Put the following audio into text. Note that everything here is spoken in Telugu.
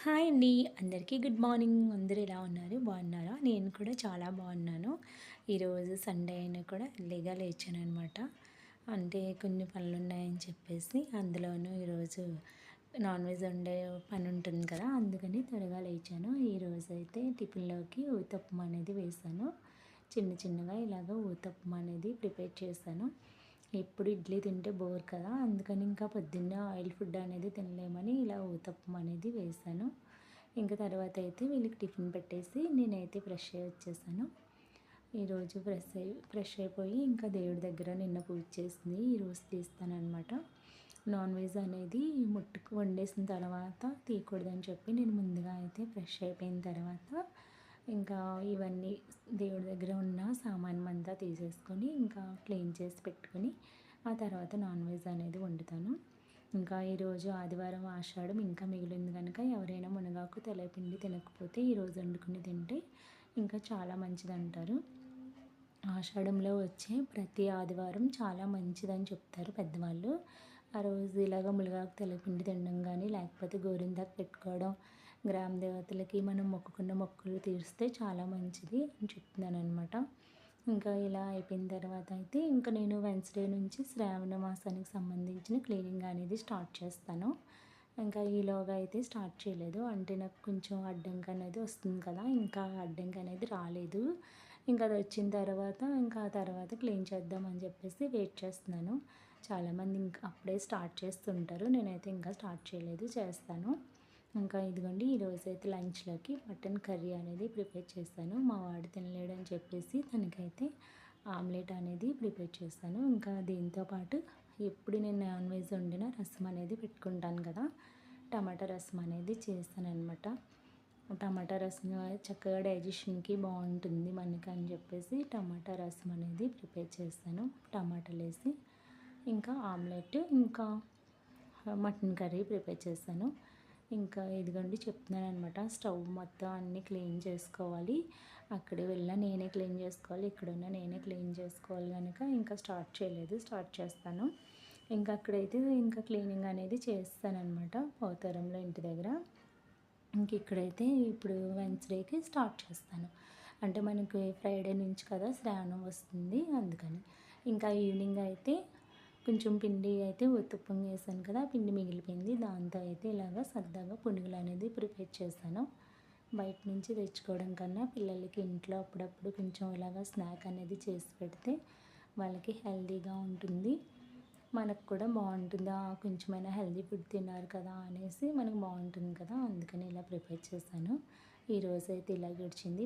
హాయ్ అండి. అందరికీ గుడ్ మార్నింగ్. అందరూ ఎలా ఉన్నారు? బాగున్నారా? నేను కూడా చాలా బాగున్నాను. ఈరోజు సండే అయినా కూడా ఎర్లీగా లేచాననమాట. అంటే కొన్ని పనులున్నాయని చెప్పేసి, అందులోనూ ఈరోజు నాన్ వెజ్ వండే పని ఉంటుంది కదా! అందుకని త్వరగా లేచాను. ఈరోజైతే టిఫిన్‌లోకి ఊతప్పం అనేది వేశాను. చిన్న చిన్నగా ఇలాగ ఊతప్పం అనేది ప్రిపేర్ చేశాను. ఎప్పుడు ఇడ్లీ తింటే బోర్ కదా! అందుకని ఇంకా పొద్దున్నే ఆయిల్ ఫుడ్ అనేది తినలేమని ఇలా ఊతప్పం అనేది వేశాను. ఇంకా తర్వాత అయితే వీళ్ళకి టిఫిన్ పెట్టేసి నేనైతే ఫ్రెష్ అయ్యి వచ్చేసాను. ఈరోజు ఫ్రెష్ అయిపోయి ఇంకా దేవుడి దగ్గర నిన్న పూజ చేసింది ఈరోజు తీస్తాననమాట. నాన్ వెజ్ అనేది వండేసిన తర్వాత తీయకూడదని చెప్పి నేను ముందుగా అయితే ఫ్రెష్ అయిపోయిన తర్వాత ఇంకా ఇవన్నీ దేవుడి దగ్గర ఉన్న సామానంతా తీసేసుకొని ఇంకా క్లీన్ చేసి పెట్టుకొని ఆ తర్వాత నాన్ వెజ్ అనేది వండుతాను. ఇంకా ఈరోజు ఆదివారం ఆషాఢం ఇంకా మిగిలింది కనుక ఎవరైనా మునగాకు తెల్లపిండి తినకపోతే ఈరోజు వండుకుని తింటే ఇంకా చాలా మంచిదంటారు. ఆషాఢంలో వచ్చే ప్రతి ఆదివారం చాలా మంచిదని చెప్తారు పెద్దవాళ్ళు. ఆ రోజు ఇలాగ మునగాకు తెల్లపిండి తినడం కానీ లేకపోతే గోరింటాకు పెట్టుకోవడం, గ్రామ దేవతలకి మనం మొక్కుకున్న మొక్కులు తీరిస్తే చాలా మంచిది అని చెప్తున్నాననమాట. ఇంకా ఇలా అయిపోయిన తర్వాత అయితే ఇంకా నేను వెన్స్‌డే నుంచి శ్రావణ మాసానికి సంబంధించిన క్లీనింగ్ అనేది స్టార్ట్ చేస్తాను. ఇంకా ఈలోగా అయితే స్టార్ట్ చేయలేదు. అంటే నాకు కొంచెం అడ్డంకి అనేది వస్తుంది కదా! ఇంకా అడ్డంకి అనేది రాలేదు. ఇంకా అది వచ్చిన తర్వాత ఇంకా ఆ తర్వాత క్లీన్ చేద్దామని చెప్పేసి వెయిట్ చేస్తున్నాను. చాలామంది ఇంకా అప్పుడే స్టార్ట్ చేస్తుంటారు. నేనైతే ఇంకా స్టార్ట్ చేయలేదు, చేస్తాను. ఇంకా ఇదిగోండి ఈరోజైతే లంచ్‌లోకి మటన్ కర్రీ అనేది ప్రిపేర్ చేశాను. మా వాడు తినలేడని చెప్పేసి తనకైతే ఆమ్లెట్ అనేది ప్రిపేర్ చేశాను. ఇంకా దీంతో పాటు ఎప్పుడు నేను నాన్ వెజ్ వండినా రసం అనేది పెట్టుకుంటాను కదా! టమాటా రసం అనేది చేశాననమాట. టమాటా రసం చక్కగా డైజెషన్‌కి బాగుంటుంది మనకి అని చెప్పేసి టమాటా రసం అనేది ప్రిపేర్ చేశాను. టమాటాలేసి ఇంకా ఆమ్లెట్, ఇంకా మటన్ కర్రీ ప్రిపేర్ చేశాను. ఇంకా ఇదిగోండి చెప్తున్నాననమాట. స్టవ్ మొత్తం అన్నీ క్లీన్ చేసుకోవాలి. అక్కడికి వెళ్ళినా నేనే క్లీన్ చేసుకోవాలి. ఇక్కడున్నా నేనే క్లీన్ చేసుకోవాలి గనుక ఇంకా స్టార్ట్ చేయలేదు. స్టార్ట్ చేస్తాను. ఇంకా అక్కడైతే ఇంకా క్లీనింగ్ అనేది చేస్తాననమాట పోతారంలో ఇంటి దగ్గర. ఇంక ఇక్కడైతే ఇప్పుడు వెన్స్‌డేకి స్టార్ట్ చేస్తాను. అంటే మనకి ఫ్రైడే నుంచి కదా శ్రావణం వస్తుంది అందుకని. ఇంకా ఈవినింగ్ అయితే కొంచెం పిండి అయితే ఉత్తప్పం చేశాను కదా! పిండి మిగిలిపోయింది. దాంతో అయితే ఇలాగ సరదాగా పునుగులు అనేది ప్రిపేర్ చేశాను. బయట నుంచి తెచ్చుకోవడం కన్నా పిల్లలకి ఇంట్లో అప్పుడప్పుడు కొంచెం ఇలాగ స్నాక్ అనేది చేసి పెడితే వాళ్ళకి హెల్తీగా ఉంటుంది. మనకు కూడా బాగుంటుంది. కొంచెమైనా హెల్తీ ఫుడ్ తిన్నారు కదా అనేసి మనకు బాగుంటుంది కదా! అందుకని ఇలా ప్రిపేర్ చేశాను. ఈరోజైతే ఇలా గడిచింది.